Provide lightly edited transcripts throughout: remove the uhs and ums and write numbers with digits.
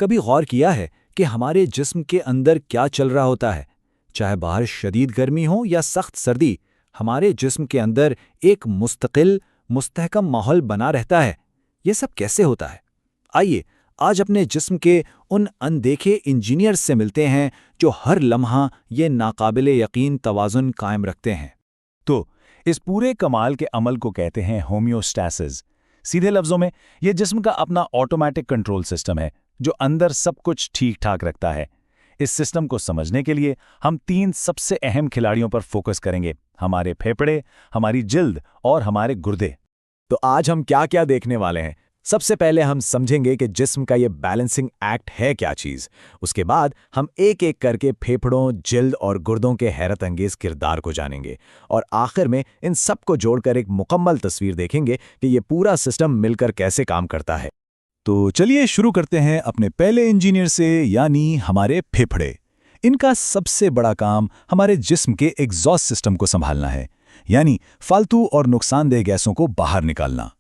कभी गौर किया है कि हमारे जिस्म के अंदर क्या चल रहा होता है? चाहे बाहर शदीद गर्मी हो या सख्त सर्दी, हमारे जिस्म के अंदर एक मुस्तकिल, मुस्तहकम माहौल बना रहता है। ये सब कैसे होता है? आइए आज अपने जिस्म के उन अनदेखे इंजीनियर्स से मिलते हैं जो हर लम्हा ये नाकाबिले यकीन तवाज़ुन कायम रखते हैं। तो इस पूरे कमाल के अमल को कहते हैं होम्योस्टैसिस। सीधे लफ्ज़ों में यह जिस्म का अपना ऑटोमेटिक कंट्रोल सिस्टम है जो अंदर सब कुछ ठीक ठाक रखता है। इस सिस्टम को समझने के लिए हम 3 सबसे अहम खिलाड़ियों पर फोकस करेंगे: हमारे फेफड़े, हमारी जिल्द और हमारे गुर्दे। तो आज हम क्या क्या देखने वाले हैं? सबसे पहले हम समझेंगे कि जिस्म का ये बैलेंसिंग एक्ट है क्या चीज़। उसके बाद हम एक एक करके फेफड़ों, जिल्द और गुर्दों के हैरत अंगेज किरदार को जानेंगे और आखिर में इन सब को जोड़कर एक मुकम्मल तस्वीर देखेंगे कि ये पूरा सिस्टम मिलकर कैसे काम करता है। तो चलिए शुरू करते हैं अपने पहले इंजीनियर से, यानी हमारे फेफड़े। इनका सबसे बड़ा काम हमारे जिस्म के एग्जॉस्ट सिस्टम को संभालना है, यानी फालतू और नुकसानदेह गैसों को बाहर निकालना।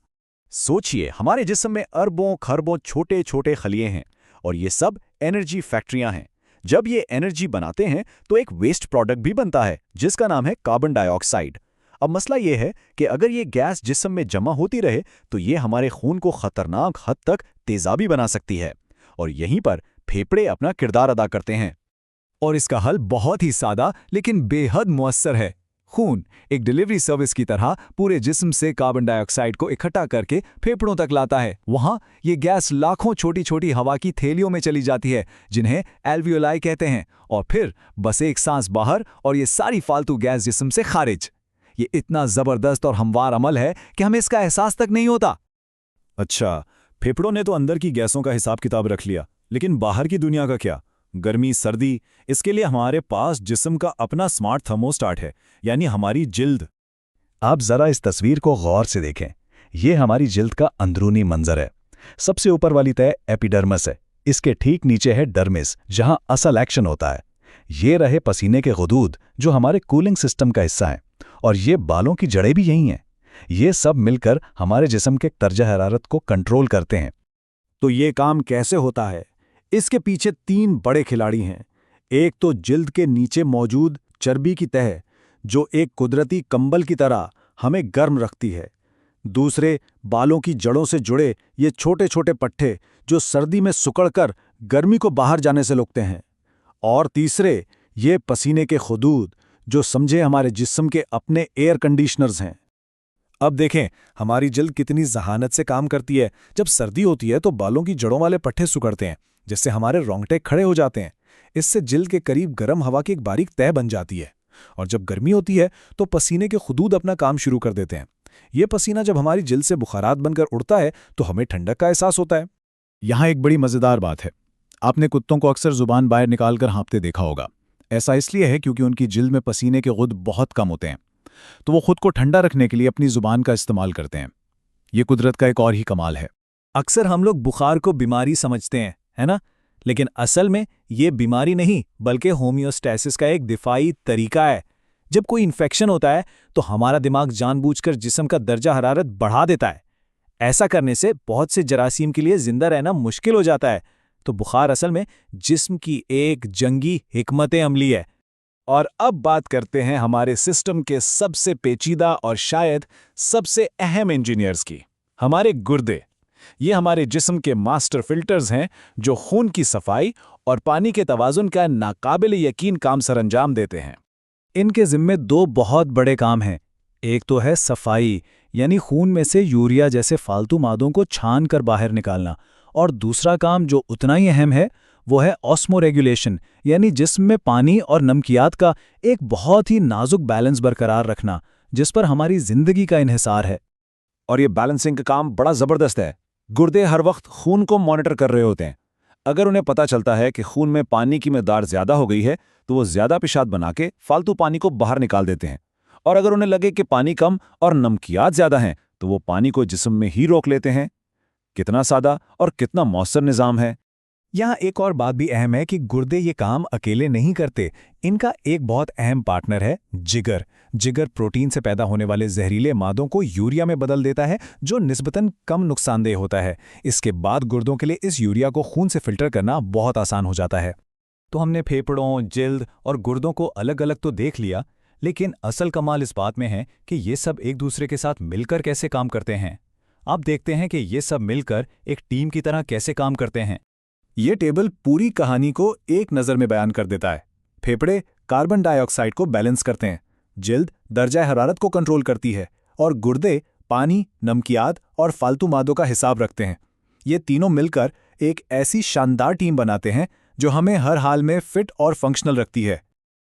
सोचिए, हमारे जिस्म में अरबों खरबों छोटे छोटे खलिए हैं और ये सब एनर्जी फैक्ट्रियां हैं। जब ये एनर्जी बनाते हैं तो एक वेस्ट प्रोडक्ट भी बनता है जिसका नाम है कार्बन डाइऑक्साइड। अब मसला ये है कि अगर ये गैस जिस्म में जमा होती रहे तो ये हमारे खून को खतरनाक हद तक तेजाबी बना सकती है और यहीं पर फेफड़े अपना किरदार अदा करते हैं। और इसका हल बहुत ही सादा लेकिन बेहद मुअस्सर है। खून एक डिलीवरी सर्विस की तरह पूरे जिस्म से कार्बन डाइऑक्साइड को इकट्ठा करके फेफड़ों तक लाता है। वहां ये गैस लाखों छोटी छोटी हवा की थैलियों में चली जाती है जिन्हें एल्वियोलाई कहते हैं, और फिर बस एक सांस बाहर और ये सारी फालतू गैस जिस्म से खारिज। ये इतना जबरदस्त और हमवार अमल है कि हमें इसका एहसास तक नहीं होता। अच्छा, फेफड़ों ने तो अंदर की गैसों का हिसाब किताब रख लिया, लेकिन बाहर की दुनिया का क्या? गर्मी, सर्दी, इसके लिए हमारे पास जिस्म का अपना स्मार्ट थर्मोस्टाट है, यानी हमारी जिल्द। आप जरा इस तस्वीर को गौर से देखें। ये हमारी जिल्द का अंदरूनी मंजर है। सबसे ऊपर वाली तय एपिडर्मिस है, इसके ठीक नीचे है डर्मिस जहां असल एक्शन होता है। ये रहे पसीने के गुदूद जो हमारे कूलिंग सिस्टम का हिस्सा है, और ये बालों की जड़ें भी यही हैं। ये सब मिलकर हमारे जिस्म के दर्जा हरारत को कंट्रोल करते हैं। तो ये काम कैसे होता है? इसके पीछे 3 बड़े खिलाड़ी हैं। एक तो जिल्द के नीचे मौजूद चर्बी की तह जो एक कुदरती कंबल की तरह हमें गर्म रखती है। दूसरे बालों की जड़ों से जुड़े ये छोटे छोटे पट्टे जो सर्दी में सिकुड़कर गर्मी को बाहर जाने से रोकते हैं। और तीसरे ये पसीने के खुदूद जो समझे हमारे जिस्म के अपने एयर कंडीशनर्स हैं। अब देखें हमारी जिल्द कितनी जहानत से काम करती है। जब सर्दी होती है तो बालों की जड़ों वाले पट्टे सिकुड़ते हैं, जिससे हमारे रोंगटे खड़े हो जाते हैं। इससे जिल्द के करीब गर्म हवा की एक बारीक तह बन जाती है, और जब गर्मी होती है तो पसीने के खुदूद अपना काम शुरू कर देते हैं। ये पसीना जब हमारी जिल्द से बुखारात बनकर उड़ता है तो हमें ठंडक का एहसास होता है। यहाँ एक बड़ी मज़ेदार बात है। आपने कुत्तों को अक्सर जुबान बाहर निकालकर हाँफते देखा होगा। ऐसा इसलिए है क्योंकि उनकी जिल्द में पसीने के गुद बहुत कम होते हैं, तो वो खुद को ठंडा रखने के लिए अपनी जुबान का इस्तेमाल करते हैं। ये कुदरत का एक और ही कमाल है। अक्सर हम लोग बुखार को बीमारी समझते हैं, है ना? लेकिन असल में ये बीमारी नहीं बल्कि होम्योस्टैसिस का एक दिफाई तरीका है। जब कोई इन्फेक्शन होता है तो हमारा दिमाग जानबूझकर जिस्म का दर्जा हरारत बढ़ा देता है। ऐसा करने से बहुत से जरासीम के लिए जिंदा रहना मुश्किल हो जाता है। तो बुखार असल में जिस्म की एक जंगी हिकमत अमली है। और अब बात करते हैं हमारे सिस्टम के सबसे पेचीदा और शायद सबसे अहम इंजीनियर्स की, हमारे गुर्दे। ये हमारे जिस्म के मास्टर फिल्टर्स हैं जो खून की सफाई और पानी के तवाज़ुन का नाकाबिल यकीन काम सरअंजाम देते हैं। इनके जिम्मे 2 बहुत बड़े काम हैं। एक तो है सफाई, यानी खून में से यूरिया जैसे फालतू मादों को छान कर बाहर निकालना, और दूसरा काम जो उतना ही अहम है वो है ऑस्मोरेगुलेशन, यानी जिस्म में पानी और नमकियात का एक बहुत ही नाजुक बैलेंस बरकरार रखना, जिस पर हमारी जिंदगी का इन्हिसार है। और ये बैलेंसिंग का काम बड़ा ज़बरदस्त है। गुर्दे हर वक्त खून को मॉनिटर कर रहे होते हैं। अगर उन्हें पता चलता है कि खून में पानी की मिकदार ज़्यादा हो गई है तो वो ज़्यादा पेशाब बना के फालतू पानी को बाहर निकाल देते हैं, और अगर उन्हें लगे कि पानी कम और नमकियात ज़्यादा हैं तो वो पानी को जिस्म में ही रोक लेते हैं। कितना सादा और कितना मौसर निज़ाम है। यहाँ एक और बात भी अहम है कि गुर्दे ये काम अकेले नहीं करते। इनका एक बहुत अहम पार्टनर है जिगर, जिगर प्रोटीन से पैदा होने वाले जहरीले मादों को यूरिया में बदल देता है, जो निस्बतन कम नुकसानदेह होता है। इसके बाद गुर्दों के लिए इस यूरिया को खून से फिल्टर करना बहुत आसान हो जाता है। तो हमने फेफड़ों, जिल्द और गुर्दों को अलग अलग तो देख लिया, लेकिन असल कमाल इस बात में है कि ये सब एक दूसरे के साथ मिलकर कैसे काम करते हैं। अब देखते हैं कि ये सब मिलकर एक टीम की तरह कैसे काम करते हैं। ये टेबल पूरी कहानी को एक नज़र में बयान कर देता है। फेफड़े कार्बन डाइऑक्साइड को बैलेंस करते हैं, जिल्द दर्जा हरारत को कंट्रोल करती है और गुर्दे पानी, नमकियात और फालतू मादों का हिसाब रखते हैं। ये तीनों मिलकर एक ऐसी शानदार टीम बनाते हैं जो हमें हर हाल में फिट और फंक्शनल रखती है।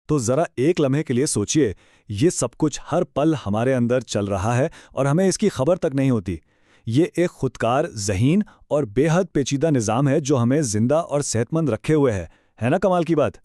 तो जरा एक लम्हे के लिए सोचिए, ये सब कुछ हर पल हमारे अंदर चल रहा है और हमें इसकी खबर तक नहीं होती। ये एक खुदकार, ज़हीन और बेहद पेचीदा निज़ाम है जो हमें जिंदा और सेहतमंद रखे हुए है ना कमाल की बात।